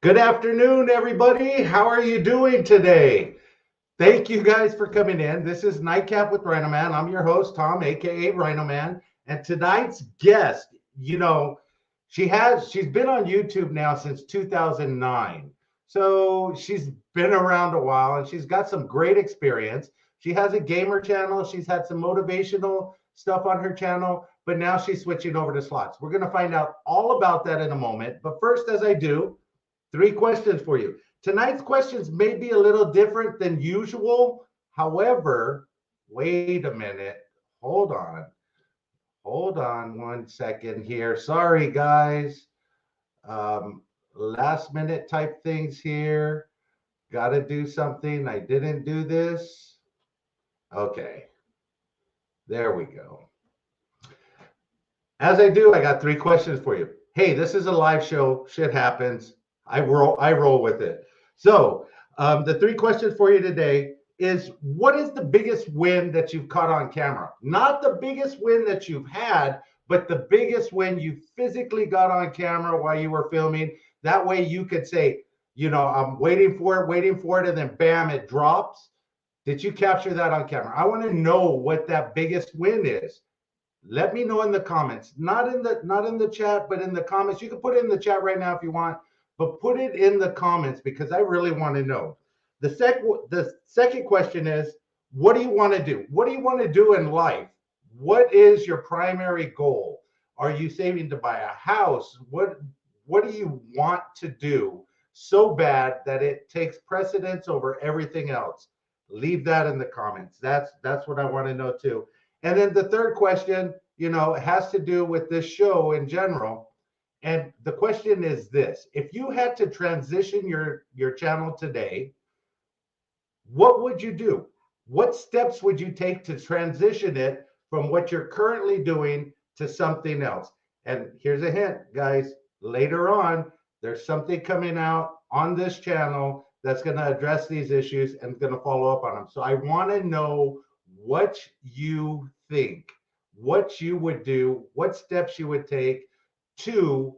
Good afternoon, everybody. How are you doing today? Thank you guys for coming in. This is Nightcap with RhinoMan. I'm your host, Tom, aka RhinoMan. And tonight's guest, she's been on YouTube now since 2009. So she's been around a while and she's got some great experience. She has a gamer channel. She's had some motivational stuff on her channel, but now she's switching over to slots. We're going to find out all about that in a moment. But first, as I do, three questions for you. Tonight's questions may be a little different than usual. However, wait a minute. Hold on. Hold on 1 second here. Sorry, guys. Last minute type things here. Got to do something. I didn't do this. Okay. There we go. As I do, I got three questions for you. Hey, this is a live show. Shit happens. I roll with it. So the three questions for you today is, what is the biggest win that you've caught on camera? Not the biggest win that you've had, but the biggest win you physically got on camera while you were filming. That way you could say, I'm waiting for it, and then bam, it drops. Did you capture that on camera? I want to know what that biggest win is. Let me know in the comments. Not in the chat, but in the comments. You can put it in the chat right now if you want. But put it in the comments because I really want to know. The second question is, what do you want to do? What do you want to do in life? What is your primary goal? Are you saving to buy a house? What do you want to do so bad that it takes precedence over everything else? Leave that in the comments. That's what I want to know too. And then the third question, has to do with this show in general. And the question is this: if you had to transition your channel today, what would you do? What steps would you take to transition it from what you're currently doing to something else? And here's a hint, guys. Later on, there's something coming out on this channel that's going to address these issues and going to follow up on them. So I want to know what you think, what you would do, what steps you would take to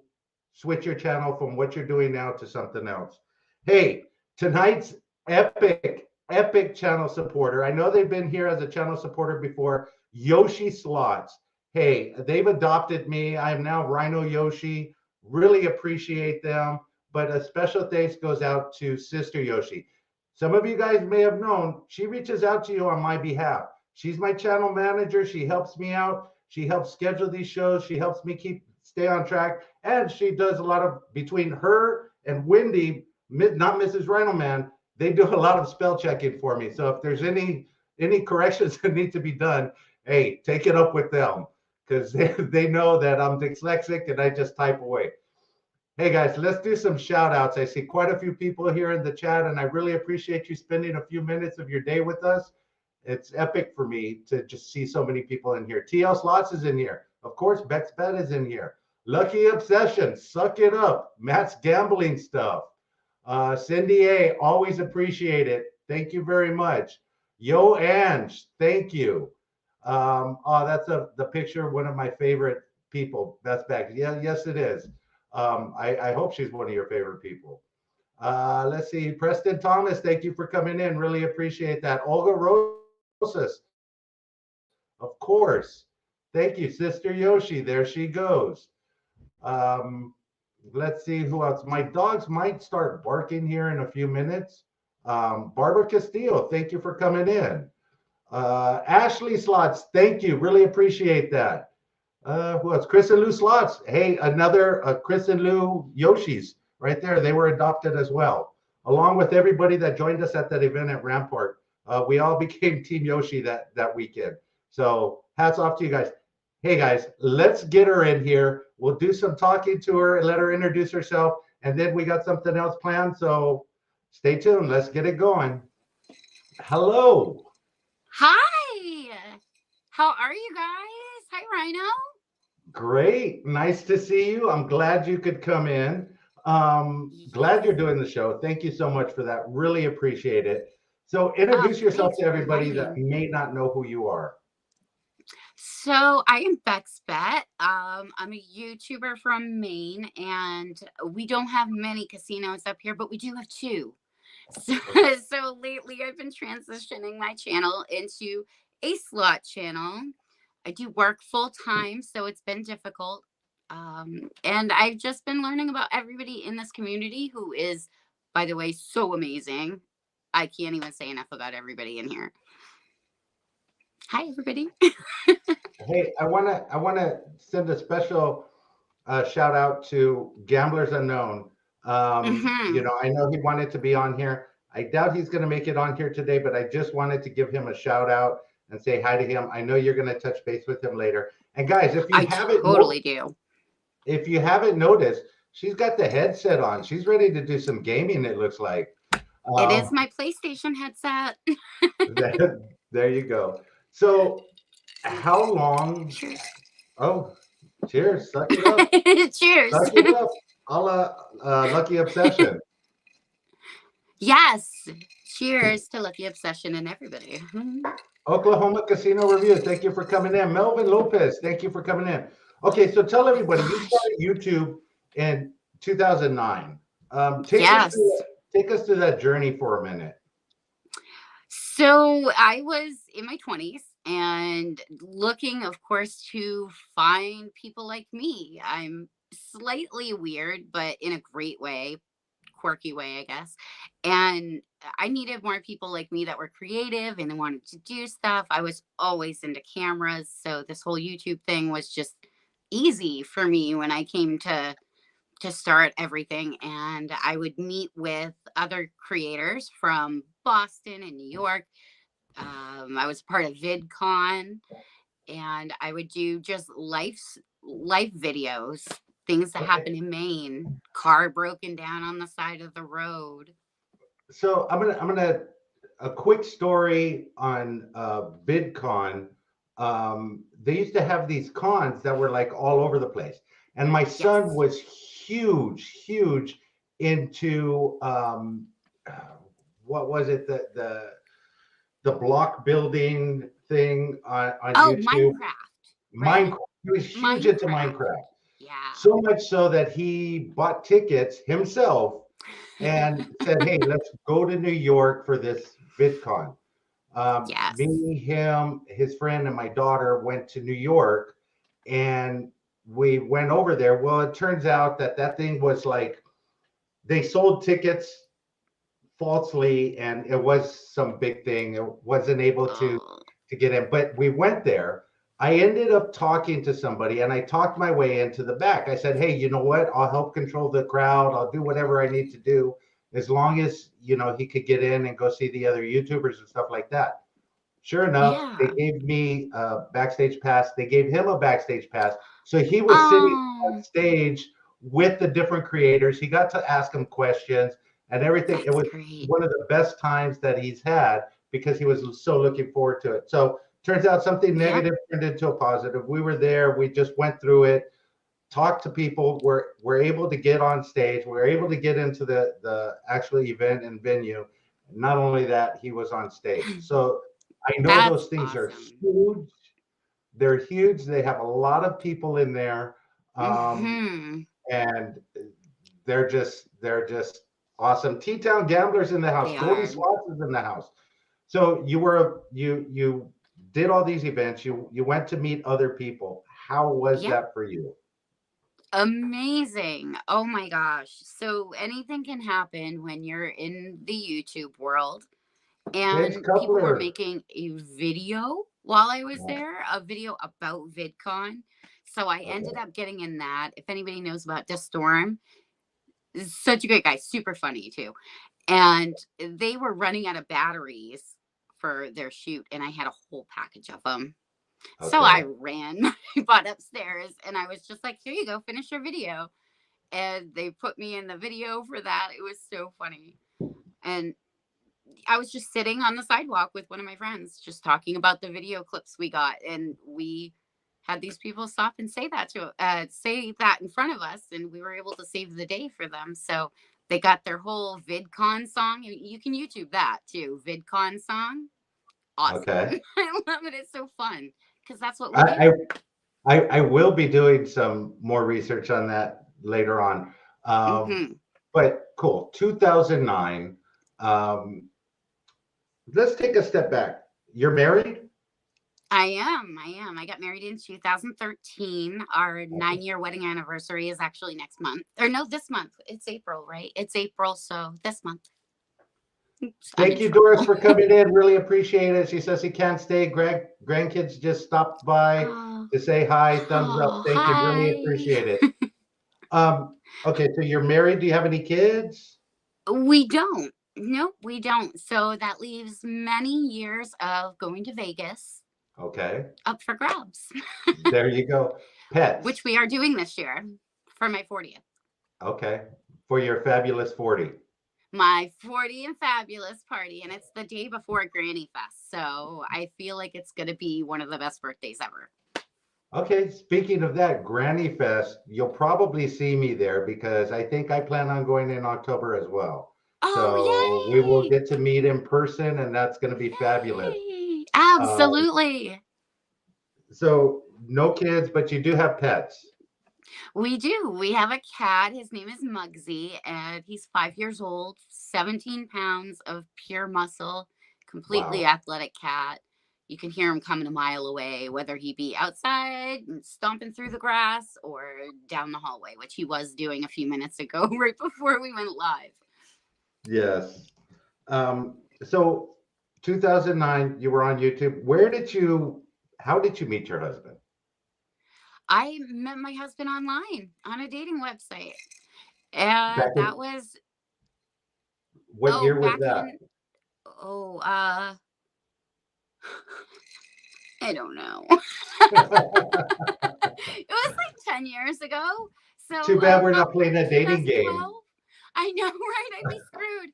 switch your channel from what you're doing now to something else. Hey, tonight's epic channel supporter. I know they've been here as a channel supporter before. Yoshi Slots. Hey, they've adopted me. I am now Rhino Yoshi. Really appreciate them. But a special thanks goes out to Sister Yoshi. Some of you guys may have known, she reaches out to you on my behalf. She's my channel manager. She helps me out. She helps schedule these shows. She helps me stay on track. And she does a lot of, between her and Wendy, not Mrs. RhinoMan, they do a lot of spell checking for me. So if there's any corrections that need to be done, hey, take it up with them, because they know that I'm dyslexic and I just type away. Hey guys, let's do some shout outs. I see quite a few people here in the chat, and I really appreciate you spending a few minutes of your day with us. It's epic for me to just see so many people in here. TL Slots is in here. Of course, Bex Bet is in here. Lucky Obsession, suck it up. Matt's gambling stuff. Cindy A, always appreciate it. Thank you very much. Yo Ange, thank you. That's the picture of one of my favorite people. That's back. Yeah, yes, it is. I hope she's one of your favorite people. Let's see. Preston Thomas, thank you for coming in. Really appreciate that. Olga Rosas, of course. Thank you. Sister Yoshi, there she goes. Let's see who else. My dogs might start barking here in a few minutes. Barbara Castillo, thank you for coming in. Ashley Slots, thank you. Really appreciate that. Who else? Chris and Lou Slots. Hey, another Chris and Lou Yoshis right there. They were adopted as well, along with everybody that joined us at that event at Rampart. We all became Team Yoshi that weekend. So hats off to you guys. Hey guys, let's get her in here. We'll do some talking to her and let her introduce herself. And then we got something else planned. So stay tuned. Let's get it going. Hello. Hi. How are you guys? Hi, Rhino. Great. Nice to see you. I'm glad you could come in. Glad you're doing the show. Thank you so much for that. Really appreciate it. So introduce yourself to everybody that may not know who you are. So I am Bex Bet. I'm a YouTuber from Maine, and we don't have many casinos up here, but we do have two. So, Okay. so lately I've been transitioning my channel into a slot channel. I do work full time, so it's been difficult. And I've just been learning about everybody in this community who is, by the way, so amazing. I can't even say enough about everybody in here. Hi, everybody. Hey, I wanna send a special shout out to Gamblers Unknown. Hmm. I know he wanted to be on here. I doubt he's going to make it on here today, but I just wanted to give him a shout out and say hi to him. I know you're going to touch base with him later. And guys, I totally do. if you haven't noticed, she's got the headset on. She's ready to do some gaming. It looks like. It is Um, my PlayStation headset. there you go. So, how long? Cheers. Oh, cheers! Suck it up. Cheers. Suck it up. A la Lucky Obsession. Yes. Cheers to Lucky Obsession and everybody. Oklahoma Casino Review, thank you for coming in. Melvin Lopez, thank you for coming in. Okay, so tell Oh everybody, you gosh. started YouTube in 2009. Yes. Take us through that journey for a minute. So I was in my 20s and looking, of course, to find people like me. I'm slightly weird, but in a great way, quirky way, I guess. And I needed more people like me that were creative and wanted to do stuff. I was always into cameras. So this whole YouTube thing was just easy for me when I came to start everything. And I would meet with other creators from Boston and New York. I was part of VidCon, and I would do just life videos, things that Okay, happen in Maine, car broken down on the side of the road. so I'm gonna a quick story on VidCon. They used to have these cons that were like all over the place, and my son Yes. was huge into what was it the block building thing on Oh, YouTube. Minecraft, right? Minecraft. He was huge into Minecraft. Minecraft. Yeah. So much so that he bought tickets himself and said, "Hey, let's go to New York for this VidCon." Yes. Me, him, his friend, and my daughter went to New York, and we went over there. Well, it turns out that that thing was like they sold tickets falsely, and it was some big thing. It wasn't able Oh, to get in, but we went there. I ended up talking to somebody, and I talked my way into the back. I said, "Hey, you know what? I'll help control the crowd. I'll do whatever I need to do, as long as he could get in and go see the other YouTubers and stuff like that." Sure enough, they yeah. gave me a backstage pass. They gave him a backstage pass, so he was sitting on Oh, stage with the different creators. He got to ask them questions and everything. It that's was great. one of the best times that he's had because he was so looking forward to it. So turns out something Yep. negative turned into a positive. We were there. We just went through it, talked to people. We're able to get on stage. We're able to get into the actual event and venue. Not only that, he was on stage. So I know That's those things are awesome. huge. They're huge. They have a lot of people in there, um, Hmm. and they're just awesome. T-Town Gamblers in the house. They Goldie are. Slots is in the house. So you did all these events. You went to meet other people. How was Yep. that for you? Amazing. Oh my gosh. So anything can happen when you're in the YouTube world. James And people were Cutler. making a video while I was Yeah, there, a video about VidCon. So I ended okay. up getting in that. If anybody knows about Storm, such a great guy, super funny too. And they were running out of batteries for their shoot, and I had a whole package of them. So I Okay. ran my butt upstairs and I was just like, here you go, finish your video. And they put me in the video for that. It was so funny. And I was just sitting on the sidewalk with one of my friends, just talking about the video clips we got. And we had these people stop and say that in front of us. And we were able to save the day for them. So they got their whole VidCon song. You can YouTube that too. VidCon song. Awesome. Okay. I love it. It's so fun. because that's what we do. I will be doing some more research on that later on. But cool. 2009. Let's take a step back. You're married? I am. I got married in 2013. Our 9-year wedding anniversary is actually next month. Or no, this month. It's April, right? It's April, so this month. Oops, Thank you, Doris, for coming in. Really appreciate it. She says he can't stay. Grandkids just stopped by to say hi. Thumbs up. Thank you. Really appreciate it. Okay, so you're married. Do you have any kids? We don't. Nope, we don't. So that leaves many years of going to Vegas. Okay. Up for grabs. There you go. Pets. Which we are doing this year for my 40th. Okay. For your fabulous 40. My 40 and fabulous party. And it's the day before Granny Fest. So I feel like it's going to be one of the best birthdays ever. Okay. Speaking of that, Granny Fest, you'll probably see me there because I think I plan on going in October as well. Oh, so we will get to meet in person, and that's going to be fabulous. Absolutely. So no kids, but you do have pets. We do. We have a cat. His name is Muggsy, and he's 5 years old, 17 pounds of pure muscle, completely athletic cat. You can hear him coming a mile away, whether he be outside and stomping through the grass or down the hallway, which he was doing a few minutes ago, right before we went live. Yes. So 2009, you were on YouTube. How did you meet your husband? I met my husband online on a dating website. And that was... What year was that? I don't know. It was like 10 years ago. So too bad we're not playing a dating game. I know, right? I'd be screwed.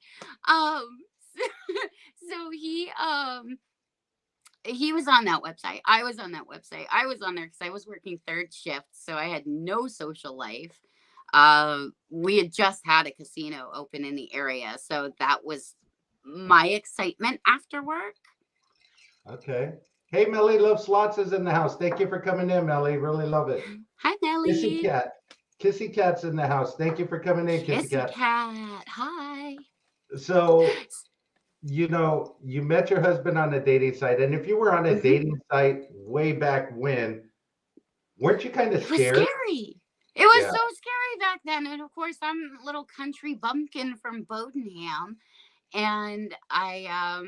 So he was on that website. I was on that website. I was on there because I was working third shift, so I had no social life. We had just had a casino open in the area, so that was my excitement after work. Okay. Hey, Melly Love Slots is in the house. Thank you for coming in, Melly. Really love it. Hi, Melly. Kissy Cat. Kissy Cat's in the house. Thank you for coming in, Kissy Cat. Hi. So, you met your husband on a dating site. And if you were on a dating site way back when, weren't you kind of scared? It was scary. It was so scary back then. And of course, I'm a little country bumpkin from Bodenham. And I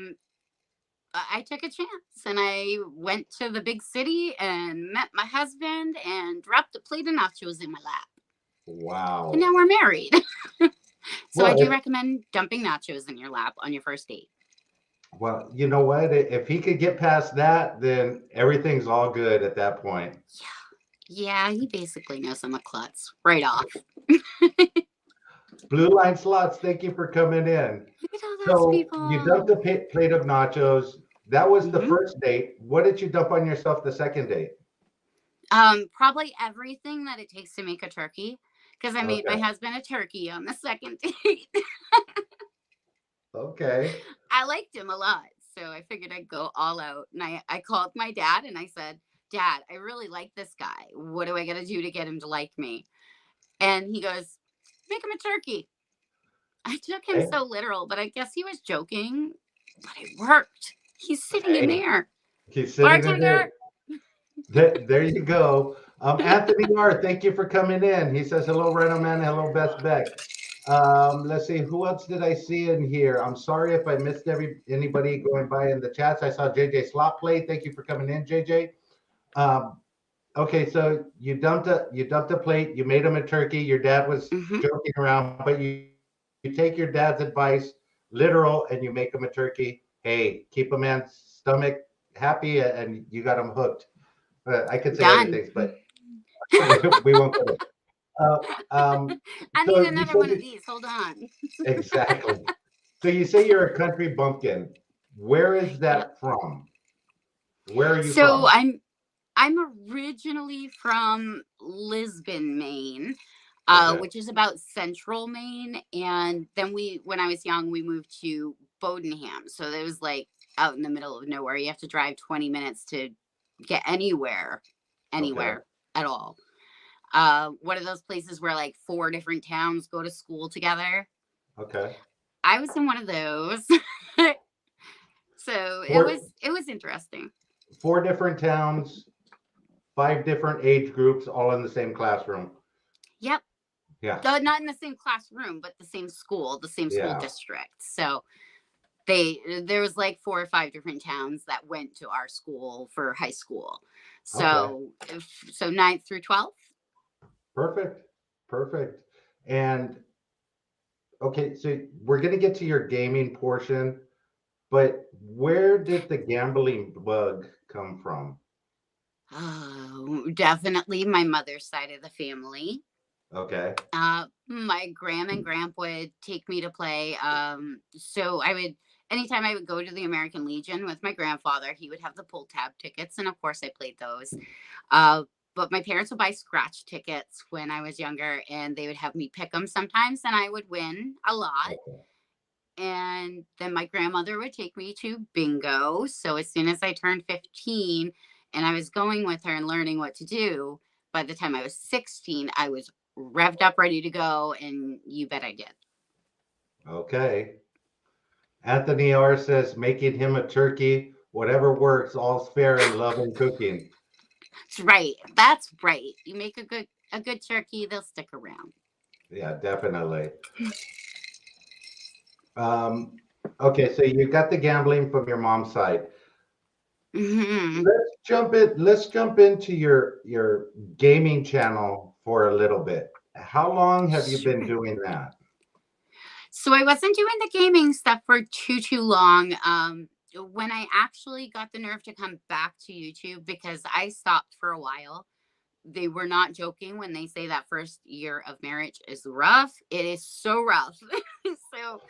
took a chance and I went to the big city and met my husband and dropped a plate of nachos in my lap. Wow. And now we're married. So I do recommend dumping nachos in your lap on your first date. Well, you know what? If he could get past that, then everything's all good at that point. Yeah, he basically knows I'm a klutz right off. Blue Line Slots, thank you for coming in. So you dumped a plate of nachos. That was the first date. What did you dump on yourself the second date? Probably everything that it takes to make a turkey, because I made my husband a turkey on the second date. Okay. I liked him a lot, so I figured I'd go all out. And I called my dad and I said, Dad, I really like this guy. What do I got to do to get him to like me? And he goes, make him a turkey. I took him so literal, but I guess he was joking, but it worked. He's sitting in there. He's sitting in there. There you go. Anthony R., thank you for coming in. He says, hello, RhinoMan. Hello, Best Beck. Let's see, who else did I see in here? I'm sorry if I missed anybody going by in the chats. I saw JJ Slot Play. Thank you for coming in, JJ. Okay, so you dumped a plate. You made him a turkey. Your dad was joking around, but you take your dad's advice literal and you make him a turkey. Hey, keep a man's stomach happy and you got him hooked. I could say other things, but we won't go there. I need another one of these. Hold on. Exactly. So you say you're a country bumpkin. Where is that from? Where are you from? So I'm originally from Lisbon, Maine, which is about central Maine. And then when I was young, we moved to Bodenham. So it was like out in the middle of nowhere. You have to drive 20 minutes to get anywhere Okay. at all. One of those places where like 4 different towns go to school together. Okay. I was in one of those. So Four it was interesting. four different towns, five different age groups, all in the same classroom. Yep. Yeah. Not in the same classroom, but the same school Yeah. district. So there was like 4 or 5 different towns that went to our school for high school. Okay. So ninth through 12th. Perfect. Perfect. And okay, so we're gonna get to your gaming portion, but where did the gambling bug come from? Oh, definitely my mother's side of the family. Okay. My grandma and grandpa would take me to play. So I would, anytime I would go to the American Legion with my grandfather, he would have the pull tab tickets, and of course I played those. Uh, but my parents would buy scratch tickets when I was younger, and they would have me pick them sometimes, and I would win a lot. Okay. And then my grandmother would take me to bingo. So as soon as I turned 15 and I was going with her and learning what to do, by the time I was 16, I was revved up, ready to go. And you bet I did. Okay. Anthony R says making him a turkey, whatever works, all's fair in love and cooking. That's right. That's right. You make a good turkey, they'll stick around. Yeah, definitely. Um, okay, so you got the gambling from your mom's side. Hmm. Let's jump into your gaming channel for a little bit. How long have you been Sure. doing that? So I wasn't doing the gaming stuff for too long. When I actually got the nerve to come back to YouTube, because I stopped for a while, they were not joking when they say that first year of marriage is rough. It is so rough. So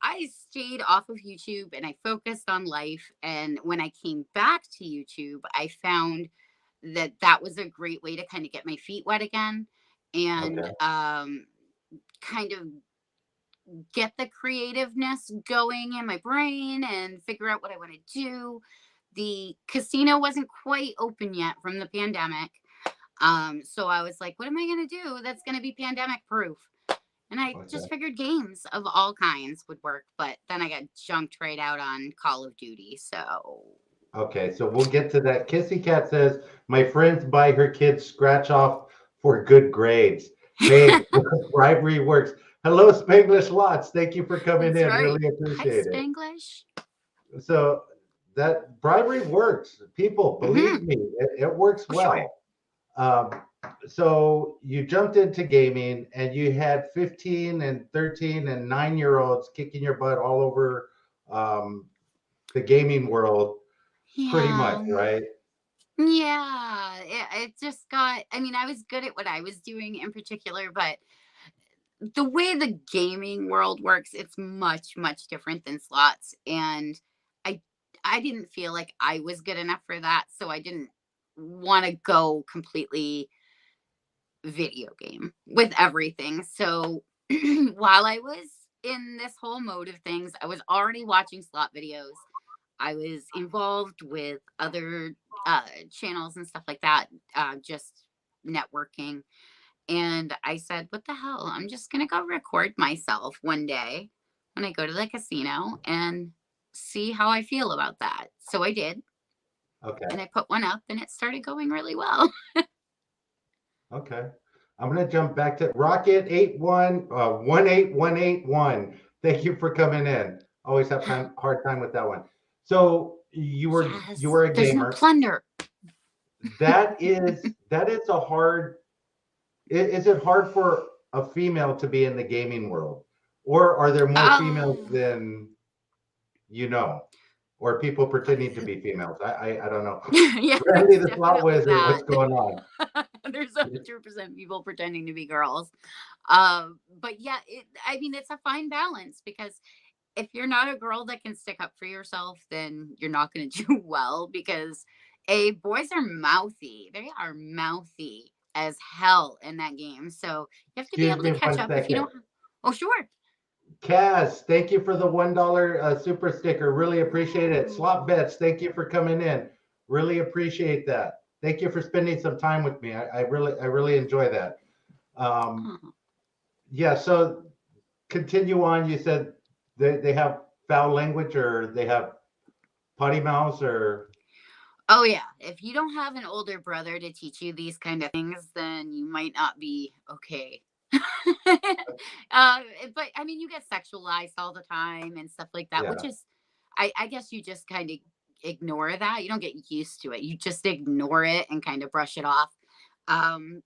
I stayed off of YouTube and I focused on life. And when I came back to YouTube, I found that that was a great way to kind of get my feet wet again, and Okay. kind of get the creativeness going in my brain and figure out what I want to do. The casino wasn't quite open yet from the pandemic. So I was like, what am I going to do that's going to be pandemic proof? And I Okay. just figured games of all kinds would work, but then I got jumped right out on Call of Duty. So, Okay, so we'll get to that. Kissy Cat says, my friends buy her kids scratch off for good grades. Hey, bribery works. Hello, Spanglish Lots. Thank you for coming that's in. right. Really Hi, appreciate it. Spanglish. So that bribery works. People, Hmm. believe me, it works Oh, sure. well. Um, so you jumped into gaming and you had 15 and 13 and 9 year olds kicking your butt all over um, the gaming world, pretty much, Yeah. right? Yeah. It just got, I mean, I was good at what I was doing in particular, but the way the gaming world works, it's much different than slots. And I I didn't feel like I was good enough for that. So I didn't want to go completely video game with everything. So while I was in this whole mode of things, I was already watching slot videos. I was involved with other channels and stuff like that, just networking. And I said, what the hell? I'm just going to go record myself one day when I go to the casino and see how I feel about that. So I did. Okay. And I put one up and it started going really well. Okay. I'm going to jump back to Rocket 18181. Thank you for coming in. Always have hard time with that one. So you Yes. were a There's no gamer. plunder. That is a hard. Is it hard for a female to be in the gaming world, or are there more females Oh, than you know, or people pretending to be females? I don't know. yeah, Randy there's the Slot definitely Wizard, that. what's going on? There's 100% people pretending to be girls. But yeah, I mean, it's a fine balance, because if you're not a girl that can stick up for yourself, then you're not going to do well, because boys are mouthy. They are mouthy as hell in that game. So you have to be Excuse able me to catch 1 up if you second. don't. Oh, sure. Kaz, thank you for the $1 super sticker. Really appreciate it. Slot Ooh. Bets, thank you for coming in. Really appreciate that. Thank you for spending some time with me. I really enjoy that. Um, Oh. yeah. So continue on. You said they have foul language or they have potty mouths or Oh yeah, if you don't have an older brother to teach you these kind of things, then you might not be okay. uh, but I mean, you get sexualized all the time and stuff like that, which yeah. is, I guess you just kind of ignore that. You don't get used to it. You just ignore it and kind of brush it off. Um,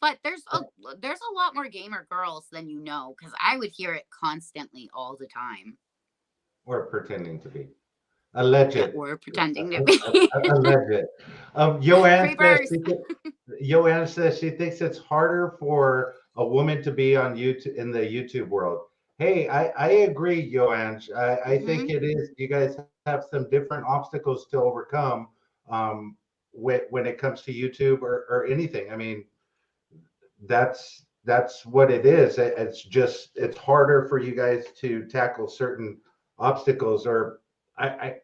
but there's a lot more gamer girls than you know, because I would hear it constantly all the time. Or pretending to be. Alleged. Yeah, or pretending to be. Alleged. Free bars. Joanne says she thinks it's harder for a woman to be on YouTube in the YouTube world. Hey, I agree, Joanne. I think Hmm. it is. You guys have some different obstacles to overcome when it comes to YouTube or anything. I mean, that's what it is. It's just it's harder for you guys to tackle certain obstacles or I,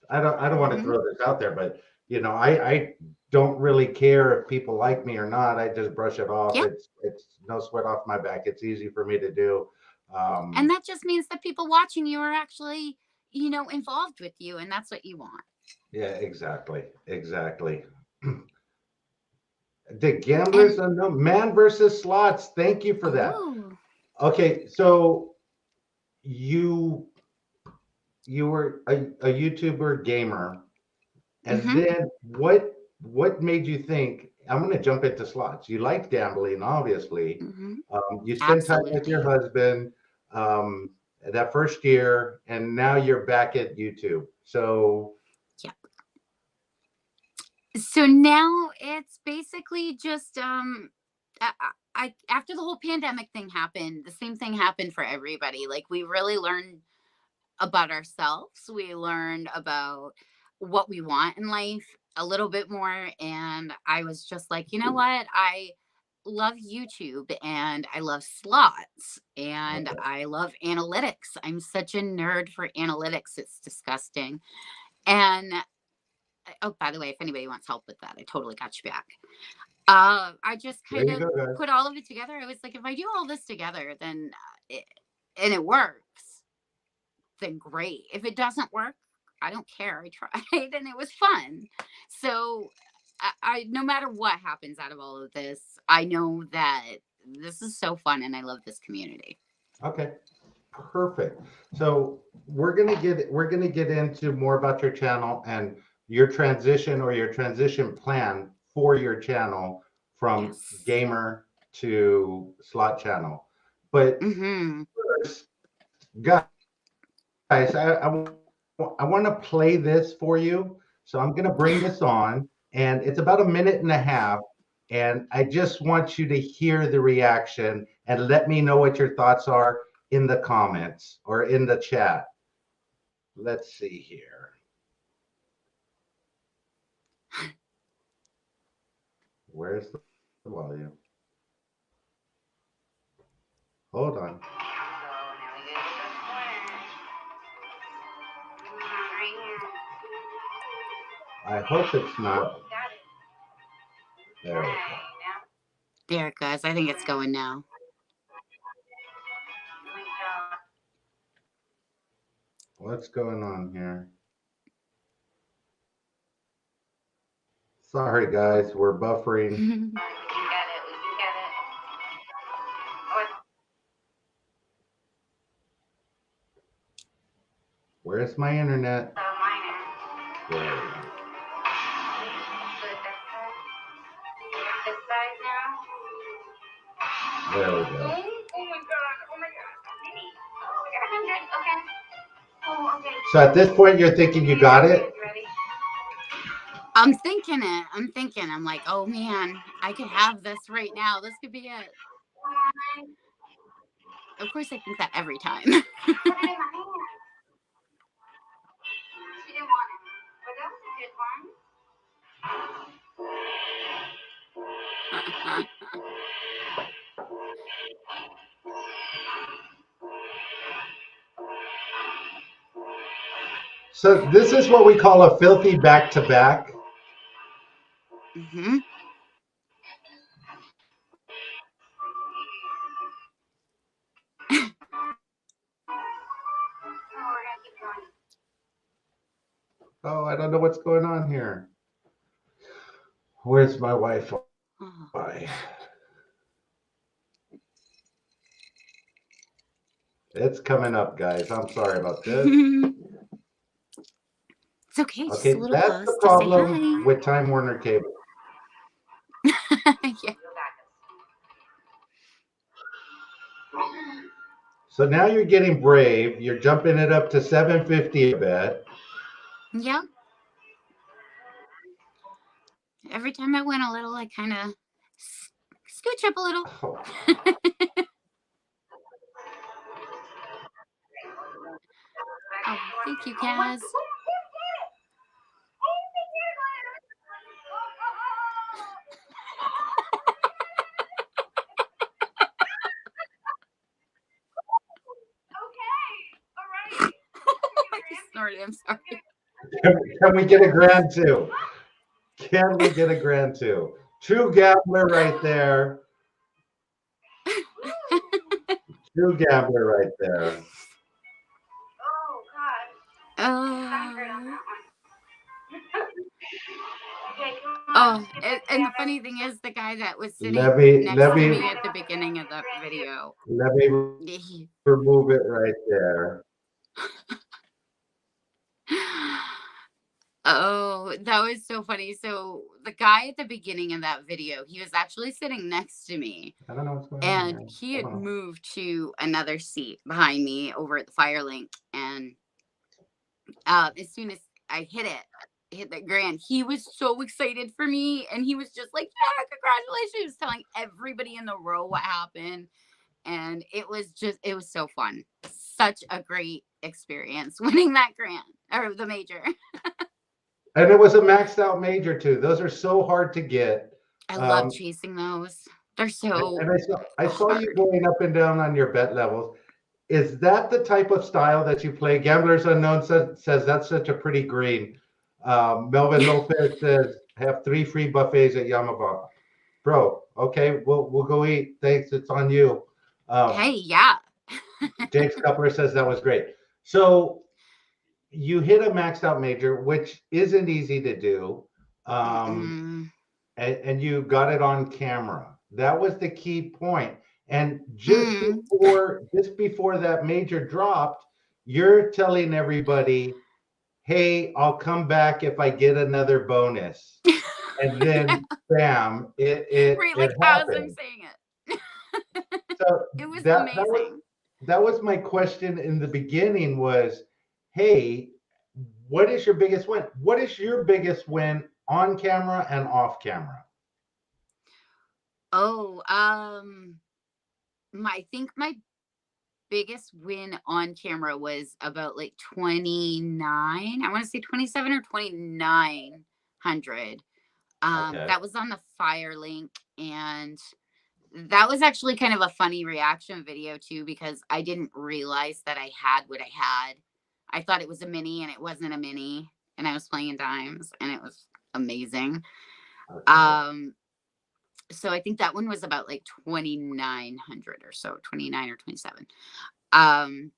I don't want to Hmm. throw this out there, but I don't really care if people like me or not. I just brush it off. Yeah. It's no sweat off my back. It's easy for me to do. And Um, that just means that people watching you are actually, involved with you, and that's what you want. yeah, exactly, exactly. The gamblers And unknown man versus slots. Thank you for that. oh, Okay, so you you were a YouTuber gamer, and hmm, then what made you think I'm going to jump into slots? You liked gambling, obviously. hmm, You spent time with your absolutely. husband um, that first year, and now you're back at YouTube. So Yeah. So now it's basically just I after the whole pandemic thing happened, the same thing happened for everybody. Like we really learned about ourselves. We learned about what we want in life a little bit more. And I was just like, you know what? I love YouTube and I love slots and okay, I love analytics. I'm such a nerd for analytics. It's disgusting. And oh, by the way, if anybody wants help with that, I totally got you back. I just there kind you of go, guys. put all of it together. I was like, if I do all this together, then and it works, then great. If it doesn't work, I don't care. I tried and it was fun. So I no matter what happens out of all of this, I know that this is so fun and I love this community. Okay, perfect. So we're gonna get into more about your channel and your transition or your transition plan for your channel from Yes. gamer to slot channel. But Mm-hmm. first, guys, I want to play this for you. So I'm going to bring this on, and it's about a minute and a half. And I just want you to hear the reaction and let me know what your thoughts are in the comments or in the chat. Let's see here. Where's the volume? Hold on. I hope it's not. There we go. There it goes. I think it's going now. What's going on here? Sorry, guys, we're buffering. Where's my internet? There we go. There we go. So at this point, you're thinking you got it? I'm thinking it. I'm thinking. I'm like, oh man, I could have this right now. This could be it. Of course, I think that every time. So this is what we call a filthy back-to-back. Mm-hmm. Oh, I don't know what's going on here. Where's my Wi-Fi? Oh. It's coming up, guys. I'm sorry about this. It's okay. Just a Okay, little that's pause the to say problem hi. with Time Warner Cable. Yeah. So now you're getting brave. You're jumping it up to 750 a bet. Yep. Every time I win a little, I kind of scooch up a little. Oh. Oh, thank you, Kaz. I snorted. I'm sorry. Can we get a grand two? Can we get a grand two? True gambler right there. True gambler right there. Oh, and the funny thing is, the guy that was sitting Let me next to me at the beginning of the video, remove it right there. Oh, that was so funny. So the guy at the beginning of that video, he was actually sitting next to me. I don't know what's going on. And he had moved to another seat behind me over at the fire link. And as soon as I hit that grand, he was so excited for me. And he was just like, yeah, congratulations. He was telling everybody in the row what happened. And it was so fun. Such a great experience winning that grand or the major. And it was a maxed out major too. Those are so hard to get. I love chasing those. They're so and I saw you going up and down on your bet levels. Is that the type of style that you play? Gamblers Unknown says that's such a pretty green. Melvin Lopez says have 3 free buffets at Yamava. Bro, okay, we'll go eat. Thanks, it's on you. Hey, yeah. James Coupler says that was great. So you hit a maxed out major, which isn't easy to do. And you got it on camera. That was the key point. And just before that major dropped, you're telling everybody, hey, I'll come back if I get another bonus. And then bam, it like happened. As I'm saying it. So it was amazing. That was my question in the beginning was, hey, what is your biggest win? What is your biggest win on camera and off camera? Oh, I think my biggest win on camera was about like 29. I want to say 27 or 2900. That was on the fire link, and that was actually kind of a funny reaction video too, because I didn't realize that I had what I had. I thought it was a mini and it wasn't a mini, and I was playing in dimes and it was amazing. Okay. So I think that one was about like 2,900 or so, 29 or 27. And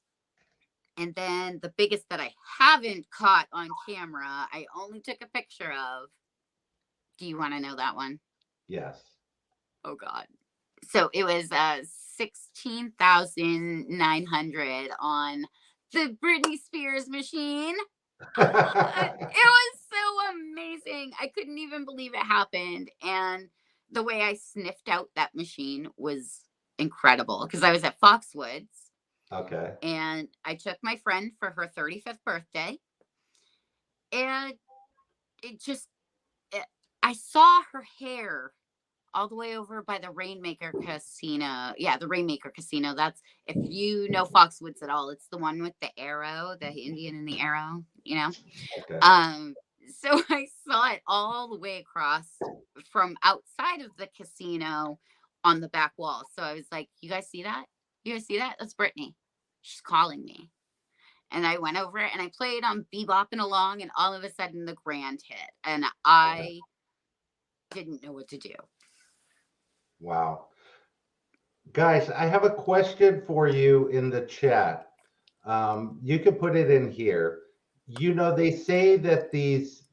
then the biggest that I haven't caught on camera, I only took a picture of. Do you want to know that one? Yes. Oh God. So it was 16,900 on the Britney Spears machine. It was so amazing. I couldn't even believe it happened. And the way I sniffed out that machine was incredible because I was at Foxwoods. Okay. And I took my friend for her 35th birthday. And I saw her hair all the way over by the Rainmaker Casino. Yeah, the Rainmaker Casino. That's, if you know Foxwoods at all, it's the one with the arrow, the Indian and the arrow, you know? Okay. So I saw it all the way across from outside of the casino on the back wall. So I was like, you guys see that? You guys see that? That's Brittany. She's calling me. And I went over it and I played on bebopping along, and all of a sudden the grand hit, and I didn't know what to do. Wow. Guys, I have a question for you in the chat. You can put it in here. You know, they say that these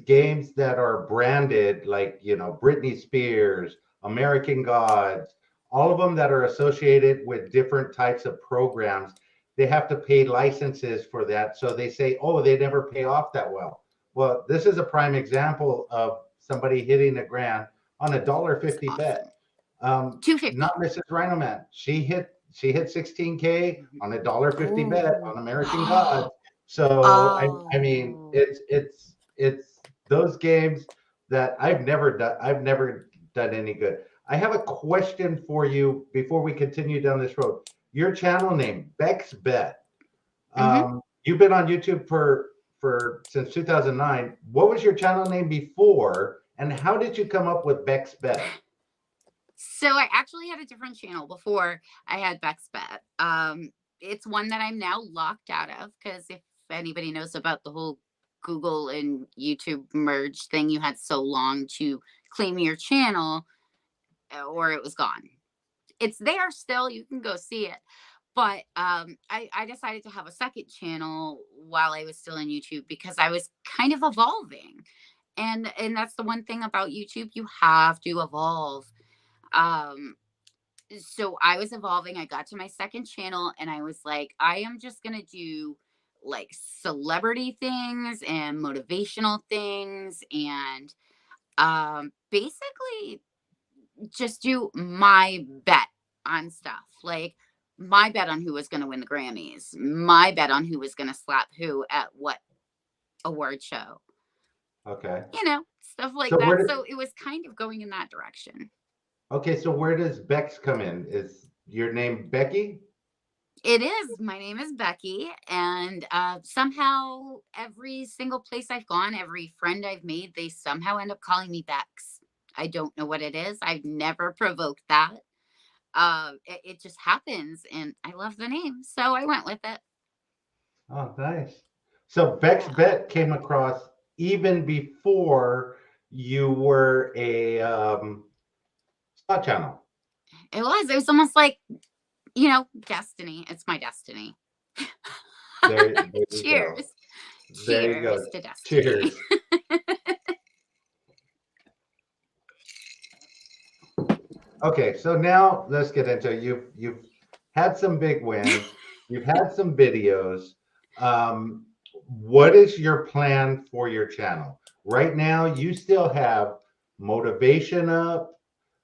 games that are branded, like, you know, Britney Spears, American Gods, all of them that are associated with different types of programs, they have to pay licenses for that. So they say, oh, they never pay off that well. Well, this is a prime example of somebody hitting a grand on a It's $1.50 awesome. bet. 250. Not Mrs. RhinoMan. She hit 16K on a $1.50 bet on American Gods. So I mean, Oh. it's those games that I've never done. I've never done any good. I have a question for you before we continue down this road. Your channel name, Beck's Bet. You've been on YouTube for since 2009. What was your channel name before, and how did you come up with Beck's Bet? So I actually had a different channel before I had Beck's Bet. It's one that I'm now locked out of, because if anybody knows about the whole Google and YouTube merge thing, you had so long to claim your channel or it was gone. It's there still. You can go see it. But I decided to have a second channel while I was still in YouTube, because I was kind of evolving. And that's the one thing about YouTube, you have to evolve. So I was evolving. I got to my second channel and I was like, I am just going to do like celebrity things and motivational things, and basically just do my bet on stuff, like my bet on who was going to win the Grammys, my bet on who was going to slap who at what award show, Okay. stuff like So that. So it was kind of going in that direction. okay, so where does Bex come in? Is your name Becky? It is. My name is Becky, and somehow every single place I've gone, every friend I've made, they somehow end up calling me Bex. I don't know what it is. I've never provoked that. It just happens, and I love the name, so I went with it. Oh, nice. So Beck's Yeah, Bet came across even before you were a slot channel. it was. It was almost like, destiny. It's my destiny. There you go. Cheers. There you go. Cheers to destiny. Cheers. Okay, so now let's get into it. You've had some big wins. You've had some videos. What is your plan for your channel? Right now, you still have motivation up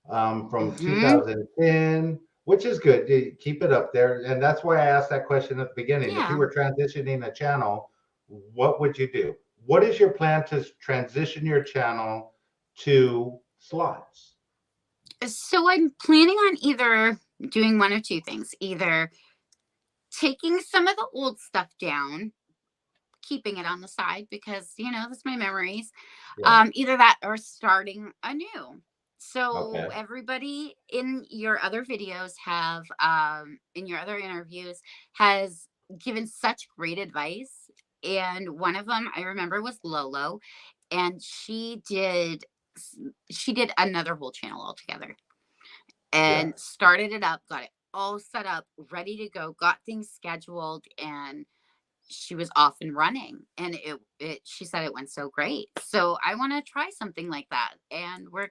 from Hmm. 2010, which is good. Keep it up there. And that's why I asked that question at the beginning. If you Yeah. were transitioning a channel, what would you do? What is your plan to transition your channel to slots? So I'm planning on either doing one or two things. Either taking some of the old stuff down, keeping it on the side because, that's my memories. Yeah. Either that or starting anew. So Okay. everybody in your other videos have, in your other interviews, has given such great advice. And one of them I remember was Lolo, and she did another whole channel altogether Yeah. and started it up, got it all set up, ready to go, got things scheduled, and she was off and running. And she said it went so great. So I want to try something like that, and we're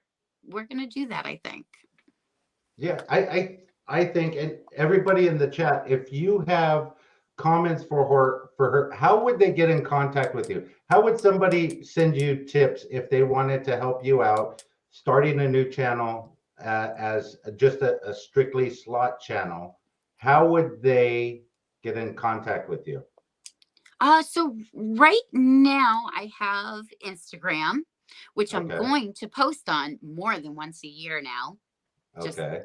gonna do that, I think. Yeah. I think, and everybody in the chat, if you have comments for her, how would they get in contact with you? How would somebody send you tips if they wanted to help you out starting a new channel as just a strictly slot channel? How would they get in contact with you? So right now I have Instagram, which I'm Okay. going to post on more than once a year now. Just Okay.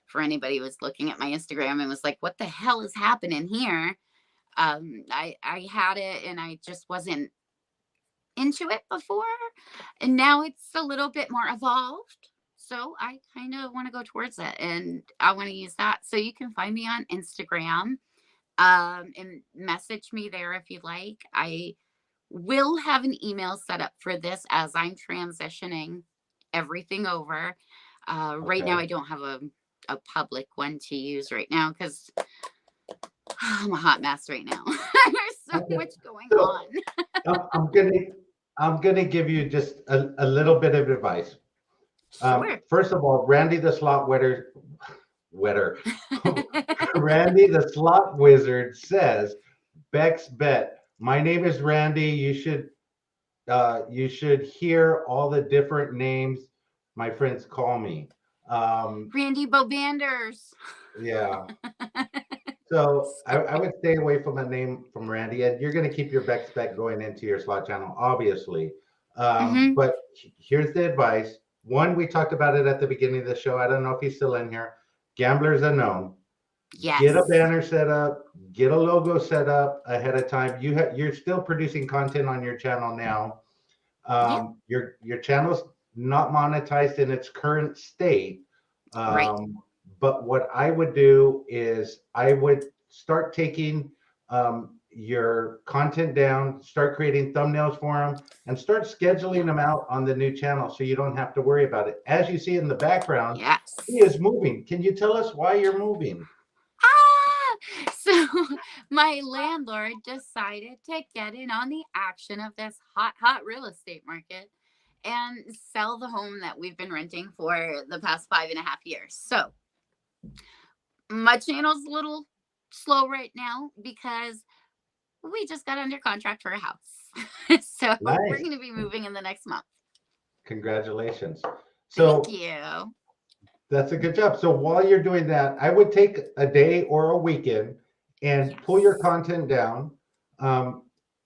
for anybody who was looking at my Instagram and was like, what the hell is happening here? I had it and I just wasn't into it before, and now it's a little bit more evolved. So I kind of want to go towards it, and I want to use that. So you can find me on Instagram. And message me there if you like. I will have an email set up for this as I'm transitioning everything over. Right now, Okay. I don't have a public one to use right now because I'm a hot mess right now. There's so Okay. much going So on. I'm gonna give you just a little bit of advice. Sure. First of all, Randy the Slot Wetter, Randy the Slot Wizard says, Bex bet. My name is Randy. You should hear all the different names my friends call me. Um, Randy Bobanders. yeah. So I would stay away from a name from Randy, and you're going to keep your Beck spec going into your slot channel, obviously. Mm-hmm. But here's the advice. One, we talked about it at the beginning of the show. I don't know if he's still in here. Gamblers Unknown. Get a Yes. banner set up, get a logo set up ahead of time. You're still producing content on your channel now. Yep. Your channel's not monetized in its current state. Right. But what I would do is I would start taking your content down, start creating thumbnails for them, and start scheduling Yep. them out on the new channel so you don't have to worry about it. As you see in the background, he Yes. is moving. Can you tell us why you're moving? So my landlord decided to get in on the action of this hot real estate market and sell the home that we've been renting for the past 5.5 years. So my channel's a little slow right now because we just got under contract for a house. So we're Nice. going to be moving in the next month. Congratulations. Thank So you. that's a good job. So while you're doing that, I would take a day or a weekend and pull your Yes. content down, um,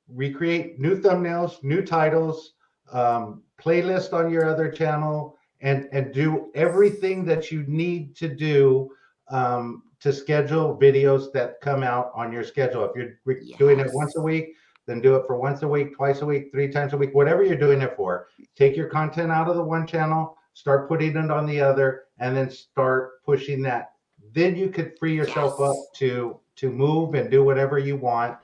recreate new thumbnails, new titles, playlist on your other channel, and do everything that you need to do to schedule videos that come out on your schedule. If you're doing it once a Yes. week, then do it for once a week, twice a week, 3 times a week, whatever you're doing it for. Take your content out of the one channel, start putting it on the other, and then start pushing that. Then you could free yourself up Yes. to move and do whatever you want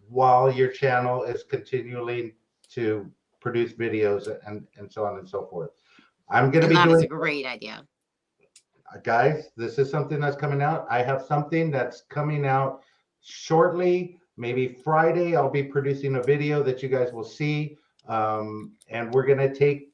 while your channel is continuing to produce videos and so on and so forth. I'm going to And be that is doing, a great idea. guys, this is something that's coming out. I have something that's coming out shortly, maybe Friday. I'll be producing a video that you guys will see. And we're going to take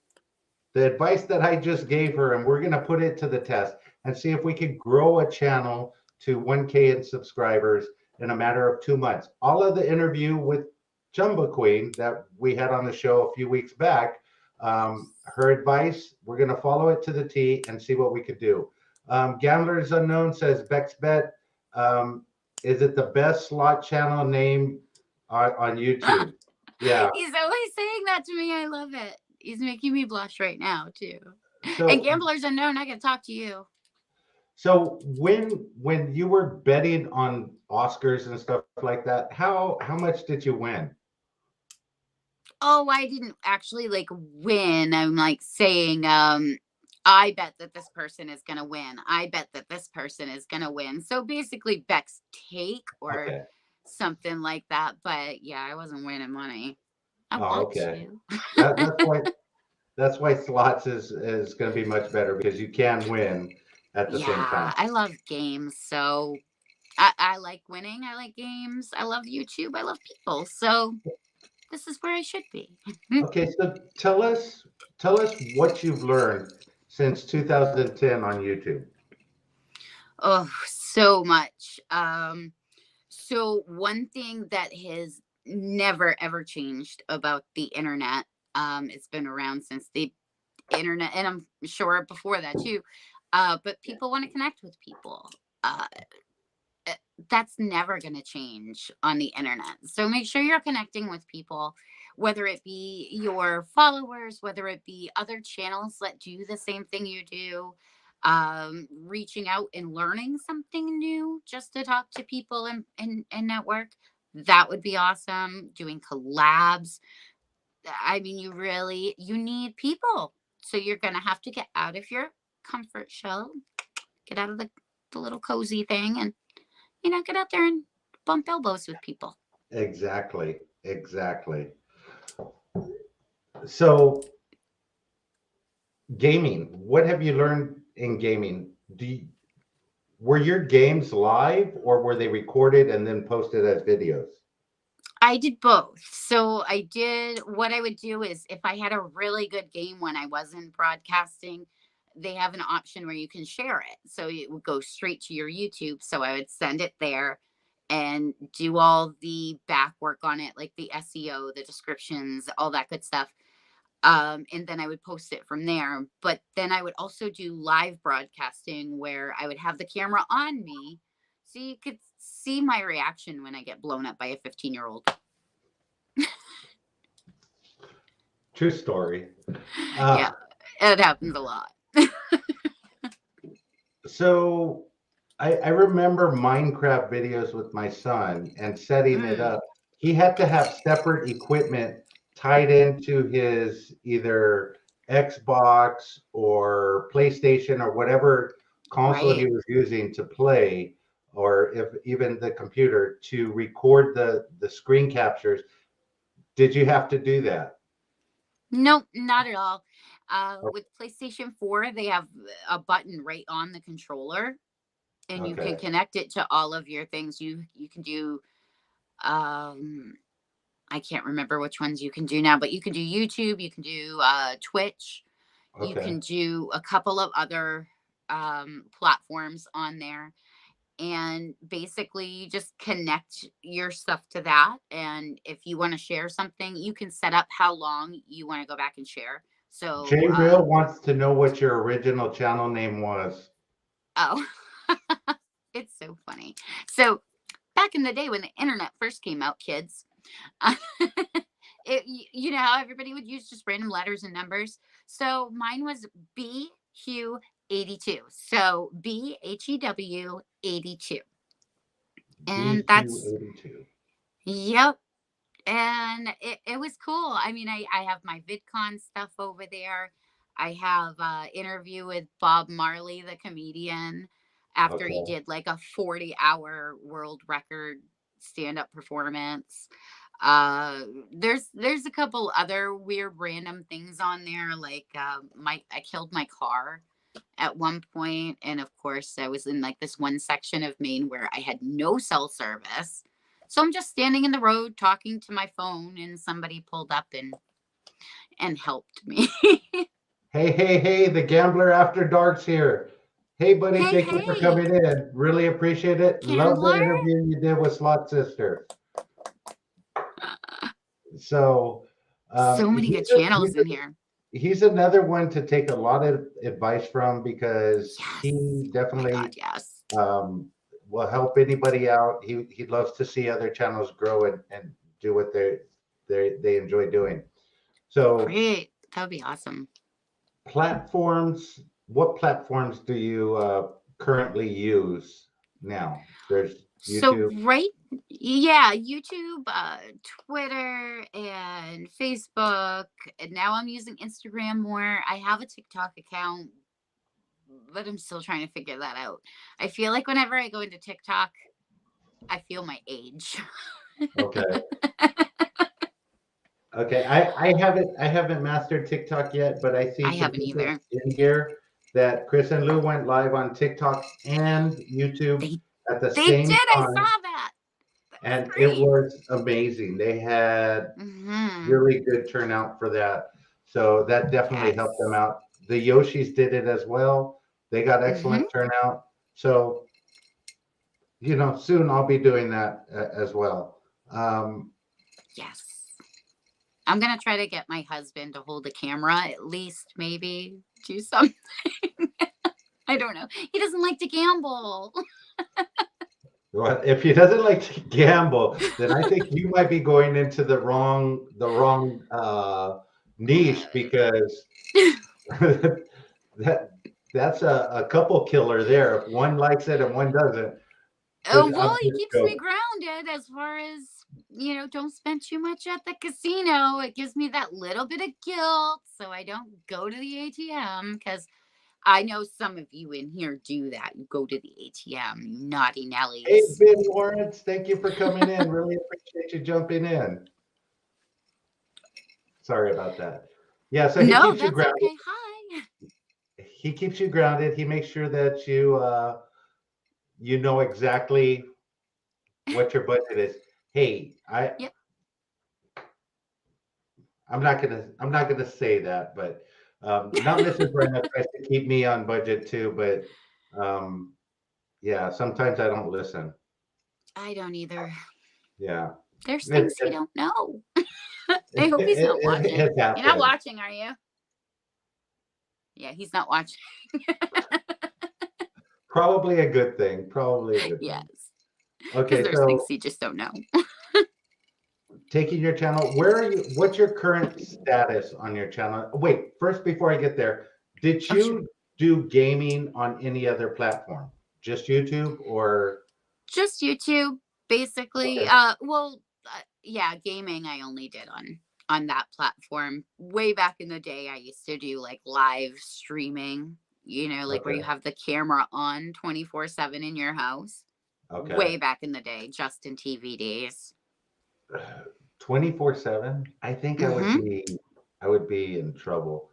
the advice that I just gave her, and we're going to put it to the test and see if we could grow a channel to 1K in subscribers in a matter of 2 months. All of the interview with Chumba Queen that we had on the show a few weeks back, her advice, we're going to follow it to the T and see what we could do. Gamblers Unknown says, Bex Bet, is it the best slot channel name on YouTube? Yeah. He's always saying that to me. I love it. He's making me blush right now, too. And So Gamblers Unknown, I can talk to you. So when you were betting on Oscars and stuff like that, how much did you win? Oh, I didn't actually like win. I'm like saying, I bet that this person is gonna win. I bet that this person is gonna win. So basically Beck's take or Okay. something like that. But yeah, I wasn't winning money. I Oh, want okay. to. That's why slots is going to be much better because you can win at the same Yeah, time. I love games. So I like winning. I like games. I love YouTube. I love people. So this is where I should be. Okay, so tell us what you've learned since 2010 on YouTube. Oh, so much. So one thing that has never ever changed about the internet, it's been around since the internet, and I'm sure before that too. But people want to connect with people. Uh, uh, that's never going to change on the internet. So make sure you're connecting with people, whether it be your followers, whether it be other channels that do the same thing you do, reaching out and learning something new just to talk to people and network. That would be awesome. Doing collabs. I mean, you need people. So you're going to have to get out of your comfort shell, get out of the little cozy thing and get out there and bump elbows with people. Exactly. Exactly. So, gaming. What have you learned in gaming? Were your games live or were they recorded and then posted as videos? I did both. So I did what I would do is if I had a really good game when I wasn't broadcasting, they have an option where you can share it. So it would go straight to your YouTube. So I would send it there and do all the back work on it, like the SEO, the descriptions, all that good stuff. And then I would post it from there. But then I would also do live broadcasting where I would have the camera on me so you could see my reaction when I get blown up by a 15-year-old. True story. Yeah, it happens a lot. So I remember Minecraft videos with my son and setting it Mm, up. He had to have separate equipment tied into his either Xbox or PlayStation or whatever console he right. was using to play, or if even the computer to record the screen captures. Did you have to do that? Nope, not at all. O- With PlayStation 4, they have a button right on the controller, and you can Okay. connect it to all of your things. You can do um I can't remember which ones you can do now, but you can do YouTube, you can do Twitch, you Okay. can do a couple of other platforms on there. And basically, you just connect your stuff to that. And if you want to share something, you can set up how long you want to go back and share. So, Jay Real wants to know what your original channel name was. oh, it's so funny. So, back in the day when the internet first came out, kids, you know how everybody would use just random letters and numbers. So mine was BHEW 82. So BHEW 82. And that's, BQ82. yep. And it was cool. I mean, I have my VidCon stuff over there. I have interview with Bob Marley, the comedian, after he Okay. did like a 40-hour world record stand-up performance. There's a couple other weird random things on there, like my I killed my car at one point, and of course I was in like this one section of Maine where I had no cell service, so I'm just standing in the road talking to my phone, and somebody pulled up and helped me. Hey, hey, hey, the Gambler After Dark's here. Hey, buddy, Hey, thank you for hey, coming in. Really appreciate it. Love the Gambler. interview you did with Slot Sister. So, So many good he's a, channels in here. he's another one to take a lot of advice from because Yes. he Oh my God, definitely yes. um, will help anybody out. He loves to see other channels grow and do what they enjoy doing. So, Great. That would be awesome. platforms, what platforms do you currently use now? There's So YouTube. right, yeah, YouTube, Twitter, and Facebook. And now I'm using Instagram more. I have a TikTok account, but I'm still trying to figure that out. I feel like whenever I go into TikTok, I feel my age. Okay. Okay. I haven't mastered TikTok yet, but I see I haven't statistics either. in here that Chris and Lou went live on TikTok and YouTube They at the they same did. I time, saw that. That was and it great. was amazing. They had Hmm. really good turnout for that. So that definitely helped them Yes. out. The Yoshis did it as well. They got Hmm. excellent turnout. So soon I'll be doing that as well. Um, Yes. I'm gonna try to get my husband to hold a camera at least, maybe do something. I don't know. He doesn't like to gamble. well, if he doesn't like to gamble, then I think you might be going into the wrong niche because that that's a couple killer there. If one likes it and one doesn't, Oh, well, I'm he just keeps me joking. grounded as far as, don't spend too much at the casino. It gives me that little bit of guilt so I don't go to the ATM because I know some of you in here do that. You go to the ATM, you naughty Hey, Nellies. Ben Lawrence, thank you for coming in. Really appreciate you jumping in. Sorry about that. Yeah, so he No, keeps you that's grounded. okay. Hi. He keeps you grounded. He makes sure that you know exactly what your budget is. Hey, Yep. I'm not gonna say that, but not Mrs. Rhino tries to keep me on budget too, but yeah, sometimes I don't listen. I don't either. Yeah, There's it things he it don't know. I hope he's not watching. it You're not happens. watching, are you? Yeah, he's not watching. Probably a good thing. Probably a good Yes. thing. Because Okay, there's things so he just don't know. taking your channel, where are you? What's your current status on your channel? Wait, first before I get there, did Oh, sure. you do gaming on any other platform? Just YouTube or Just YouTube, basically. okay, Yeah, gaming I only did on that platform. Way back in the day, I used to do like live streaming, like where okay, you have the camera on 24/7 in your house. okay. Way back in the day, Justin TV days. 24/7? I think Mm-hmm. I would be in trouble.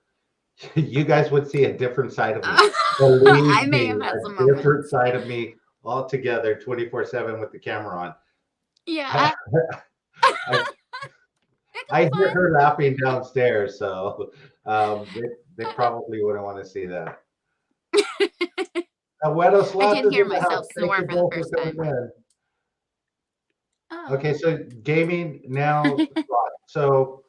You guys would see a different side of me. Believe I may me, have had some a different moments. side of me altogether, 24/7 with the camera on. Yeah. I, It'd I be hear fun. her laughing downstairs, so they probably wouldn't want to see that. Wedo I Slots did is hear in the myself house. Thank snore you for the both for first coming time. in. Okay, Oh. so gaming now. So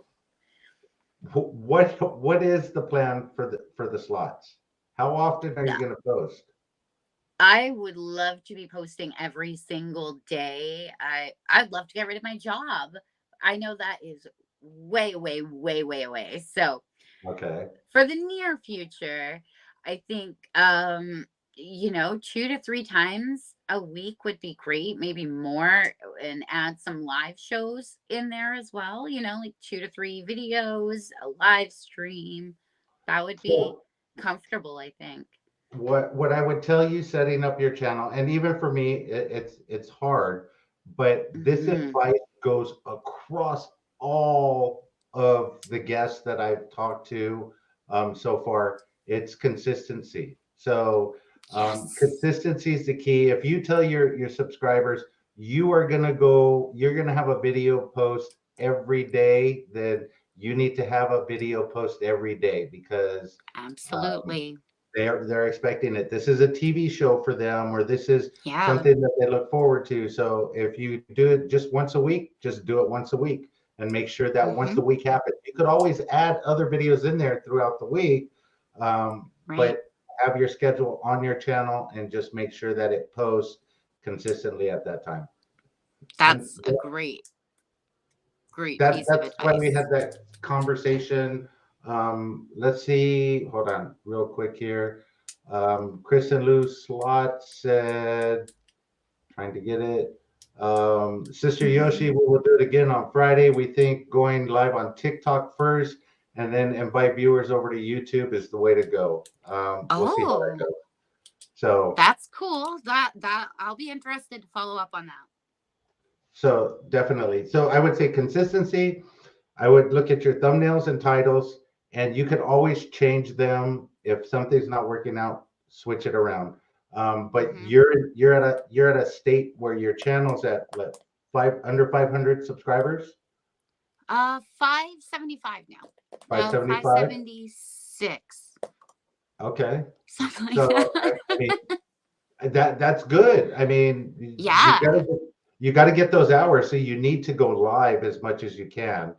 what is the plan for the slots? How often are you going to post? I would love to be posting every single day. I'd love to get rid of my job. I know that is way, way, way, way away. So Okay. for the near future, I think 2 to 3 times a week would be great, maybe more, and add some live shows in there as well, like 2 to 3 videos, a live stream. That would be So comfortable, I think. what I would tell you setting up your channel, and even for me, it's hard, but this Hmm. advice goes across all of the guests that I've talked to so far. It's consistency. So Yes. consistency is the key. If you tell your subscribers you're gonna have a video post every day, then you need to have a video post every day because um, Absolutely. they're expecting it. This is a TV show for them, or this is Yeah. something that they look forward to. So if you do it just once a week, just do it once a week and make sure that once Hmm. a week happens. You could always add other videos in there throughout the week, Right. but have your schedule on your channel and just make sure that it posts consistently at that time. And That's a great piece of that's why we advice. had that conversation. Let's see, hold on real quick here. Chris and Lou Slot said, trying to get it. Sister Yoshi, we will do it again on Friday. We think going live on TikTok first and then invite viewers over to YouTube is the way to go. We'll see how that Oh, goes. So, that's cool. That I'll be interested to follow up on that. so definitely. So I would say consistency. I would look at your thumbnails and titles, and you can always change them if something's not working out. Switch it around. But Hmm. you're at a state where your channel's at what, under 500 subscribers, 575 now. No, 575. 576. Okay, Something like so I that. mean that's good. I mean Yeah, you got to get those hours, so you need to go live as much as you can.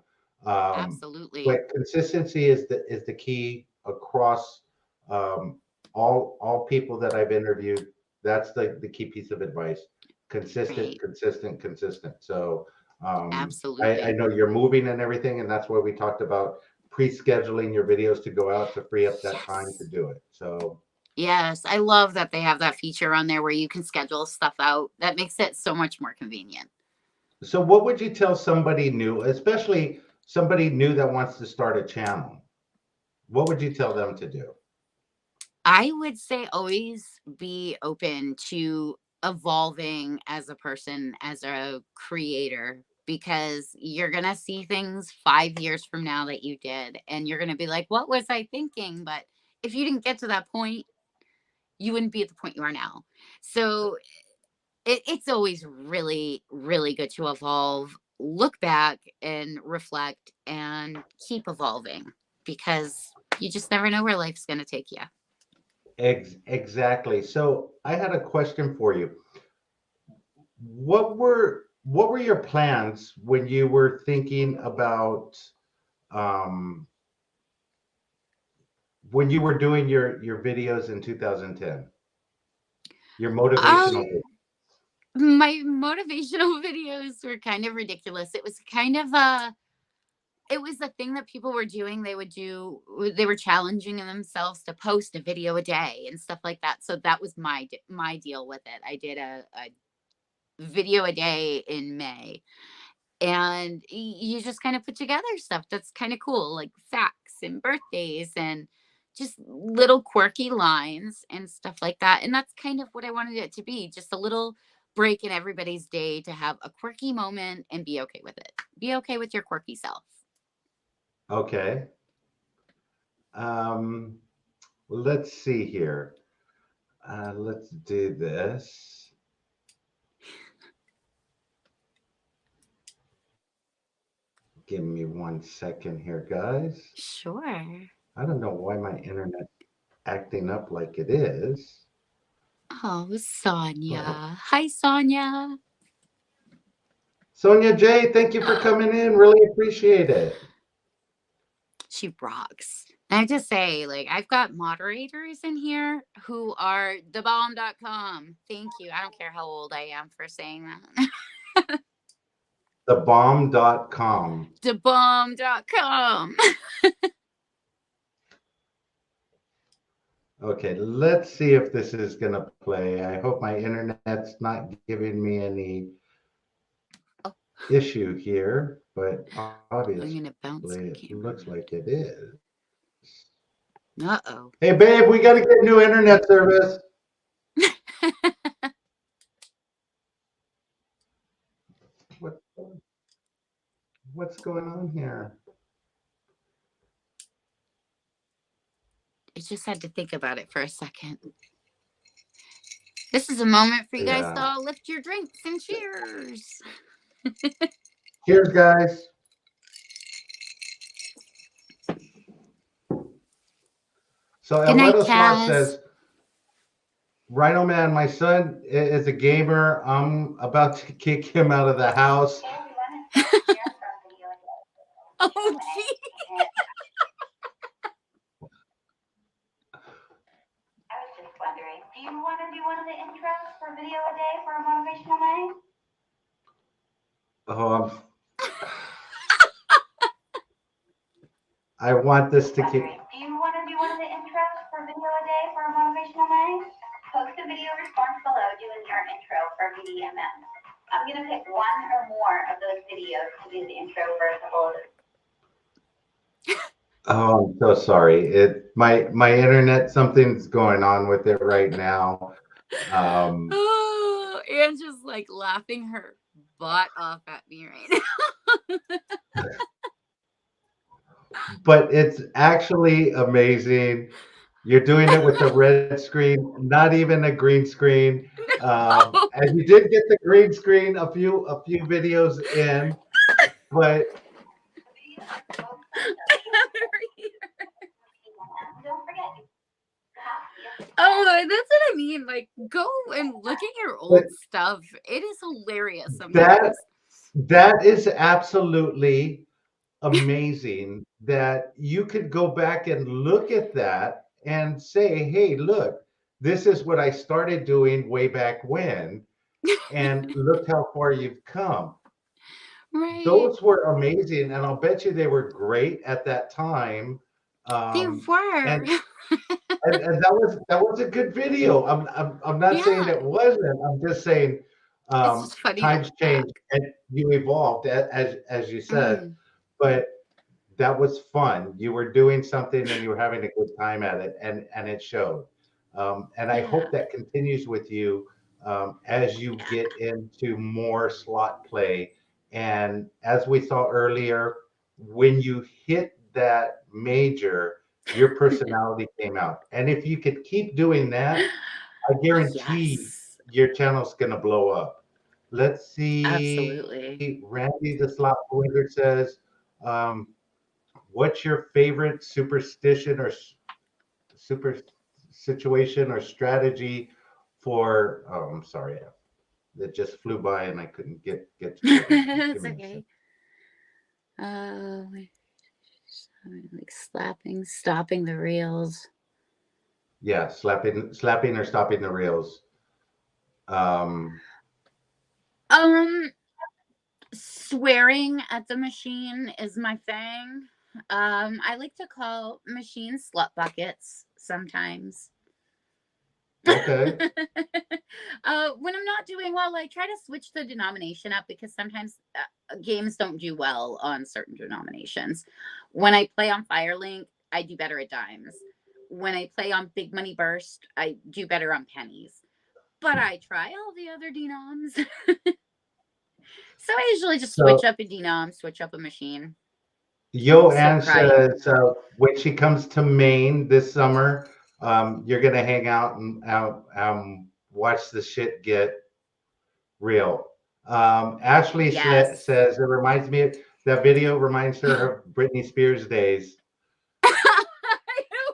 Um, absolutely. but consistency is the key across um, all people that I've interviewed. That's the key piece of advice. Right. Consistent. So I Absolutely. know you're moving and everything, and that's why we talked about pre-scheduling your videos to go out to free up that time to Yes. do it. So Yes. I love that they have that feature on there where you can schedule stuff out. That makes it so much more convenient. So what would you tell somebody new, especially somebody new that wants to start a channel? What would you tell them to do? I would say always be open to evolving as a person, as a creator, because you're going to see things 5 years from now that you did. And you're going to be like, what was I thinking? But if you didn't get to that point, you wouldn't be at the point you are now. So it's always really, really good to evolve, look back and reflect and keep evolving, because you just never know where life's going to take you. Exactly. So I had a question for you. What were your plans when you were thinking about um, when you were doing your videos in 2010? Your motivational Um, my motivational videos were kind of ridiculous. It was kind of it was the thing that people were doing. They were challenging themselves to post a video a day and stuff like that. So that was my deal with it. I did a video a day in May, and you just kind of put together stuff that's kind of cool, like facts and birthdays and just little quirky lines and stuff like that. And that's kind of what I wanted it to be, just a little break in everybody's day to have a quirky moment and be okay with it. Be okay with your quirky self. Okay. Um, let's see here. Let's do this. Give me 1 second here, guys. Sure. I don't know why my internet acting up like it is. Oh, But Sonia. Hi, Sonia. Sonia J, thank you for coming in. Really appreciate it. She rocks. And I just say, like, I've got moderators in here who are thebomb.com. Thank you. I don't care how old I am for saying that. Thebomb.com. Thebomb.com. Okay, let's see if this is going to play. I hope my internet's not giving me any Oh, issue here, but I'm obviously going to bounce the it camera. looks like it is. Uh-oh. Hey, babe, we got to get new internet service. What, what's going on here? I just had to think about it for a second. This is a moment for you guys to Yeah. all lift your drinks and cheers. Cheers, guys. So Good night, Alberto Slot Kaz. says, RhinoMan, my son is a gamer. I'm about to kick him out of the house. Oh, gee. I was just wondering, do you want to do one of the intros for video a day for a motivational night? Oh, I want this to keep. Do you want to do one of the intros for video a day for a motivational night? Post a video response below doing your intro for VDMM. I'm going to pick one or more of those videos to do the intro for a couple of them. Oh, I'm so sorry. My internet, something's going on with it right now. Oh, Anne's just like laughing her butt off at me right now. But it's actually amazing. You're doing it with the red screen, not even a green screen. Oh. And you did get the green screen a few videos in, but Don't forget. Oh, that's what I mean. Like, go and look at your old stuff. It is hilarious sometimes. That is absolutely amazing that you could go back and look at that and say, hey, look, this is what I started doing way back when, and look how far you've come. Right. Those were amazing, and I'll bet you they were great at that time. They were. And that was a good video. I'm not saying Yeah. it wasn't. I'm just saying It's just funny to times look back. change and you evolved as you said, but that was fun. You were doing something and you were having a good time at it, and it showed. And I hope that continues with you as you Yeah. get into more slot play. And as we saw earlier, when you hit that major, your personality came out. And if you could keep doing that, I guarantee Yes. your channel's going to blow up. Let's Absolutely. see. Randy the Slot Wizard says, um, what's your favorite superstition or super situation or strategy for? Oh, I'm sorry. It just flew by and I couldn't get to it. Give It's me a second. okay. Like stopping the reels. Yeah, slapping or stopping the reels. Um, Um, Swearing at the machine is my thing. I like to call machines slut buckets sometimes. okay. When I'm not doing well, I try to switch the denomination up because sometimes games don't do well on certain denominations. When I play on Firelink, I do better at dimes. When I play on Big Money Burst, I do better on pennies. But I try all the other denoms. So I usually just So switch up a denom, switch up a machine. Yo Still Ann cry on. says when she comes to Maine this summer, you're gonna hang out and watch the shit get real. Ashley Yes. says it reminds me of that video reminds her of Britney Spears days. It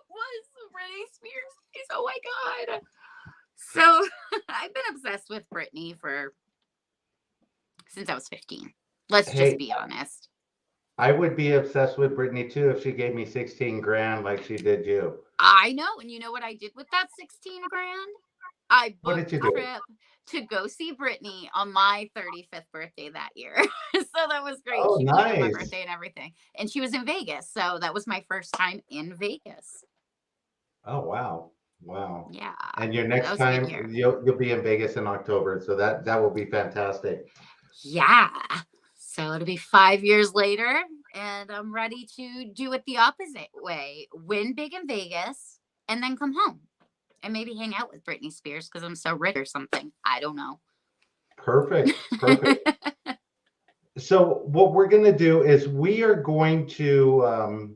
was Britney Spears. Oh my god. So I've been obsessed with Britney since I was 15. Let's just Hey, be honest. I would be obsessed with Britney too if she gave me 16 grand like she did you. I know. And you know what I did with that 16 grand? I What booked did you a do? trip to go see Britney on my 35th birthday that year. So that was great. Oh, She flew to my nice. birthday and everything. And she was in Vegas. So that was my first time in Vegas. Oh, wow. Wow. Yeah. And your That next was a good time year. you'll be in Vegas in October, so that will be fantastic. Yeah. So it'll be 5 years later, and I'm ready to do it the opposite way: win big in Vegas, and then come home and maybe hang out with Britney Spears because I'm so rich or something. I don't know. Perfect. Perfect. So what we're going to do is we're going to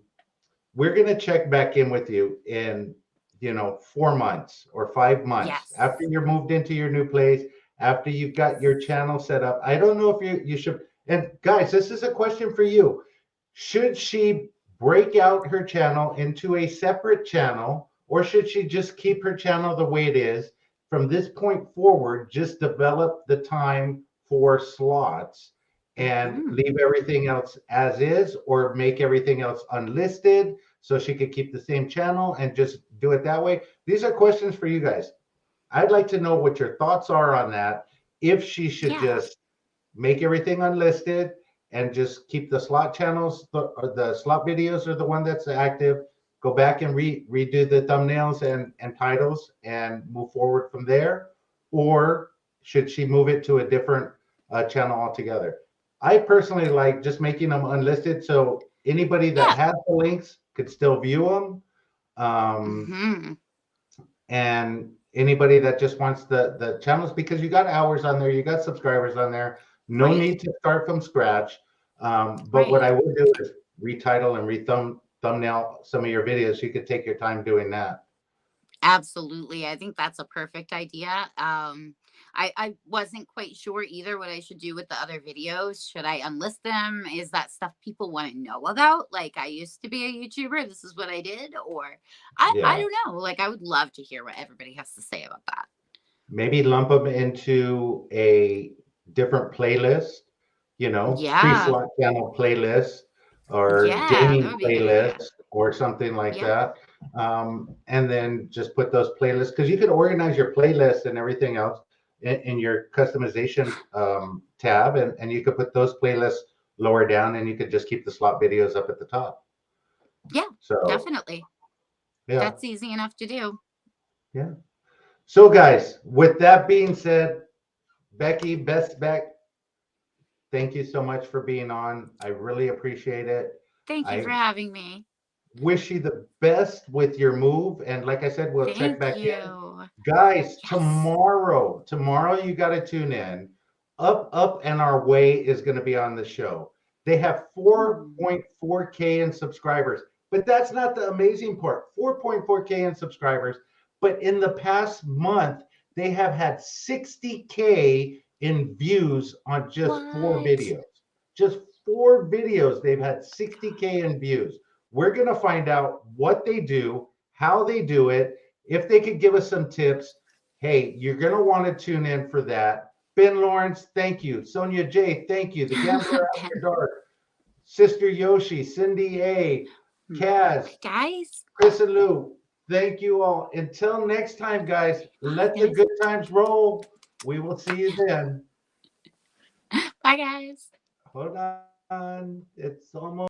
check back in with you in 4 months or 5 months Yes. after you're moved into your new place, after you've got your channel set up. I don't know if you should. And guys, this is a question for you. Should she break out her channel into a separate channel, or should she just keep her channel the way it is from this point forward, just develop the time for slots and Mm-hmm. leave everything else as is, or make everything else unlisted so she could keep the same channel and just do it that way? These are questions for you guys. I'd like to know what your thoughts are on that. If she should Yeah. just make everything unlisted and just keep the slot channels, the slot videos are the one that's active. Go back and redo the thumbnails and titles and move forward from there. Or should she move it to a different channel altogether? I personally like just making them unlisted so anybody that Yeah. has the links could still view them. Mm-hmm. And anybody that just wants the channels, because you got hours on there, you got subscribers on there, no Right. need to start from scratch. But what Right. I would do is retitle and thumbnail some of your videos. You could take your time doing that. Absolutely. I think that's a perfect idea. I wasn't quite sure either what I should do with the other videos. Should I unlist them? Is that stuff people want to know about? Like, I used to be a YouTuber. This is what I did. Or I Yeah, don't know. Like, I would love to hear what everybody has to say about that. maybe lump them into a different playlist, Yeah. pre-slot channel playlist or Yeah. That gaming would be a good playlist idea. or something like Yeah. that. And then just put those playlists, because you could organize your playlist and everything else in your customization tab, and you could put those playlists lower down, and you could just keep the slot videos up at the top. Yeah. So Definitely. yeah, That's easy enough to do. yeah. So guys, with that being said, Becky, Best Beck, thank you so much for being on. I really appreciate it. Thank you for I having me. Wish you the best with your move. And like I said, we'll check Thank back in. you. Guys, Yes. tomorrow you got to tune in. Up and Our Way is going to be on the show. They have 4.4K in subscribers, but that's not the amazing part. 4.4K in subscribers, but in the past month, they have had 60K in views on just 4 videos. Just 4 videos, they've had 60K in views. We're going to find out what they do, how they do it, if they could give us some tips. Hey, you're going to want to tune in for that. Ben Lawrence, thank you. Sonia J, thank you. The Gambler After Dark, Sister Yoshi, Cindy A, Kaz, Guys, Chris and Lou, thank you all. Until next time, guys, let the good times roll. We will see you then. Bye, guys. Hold on. It's almost.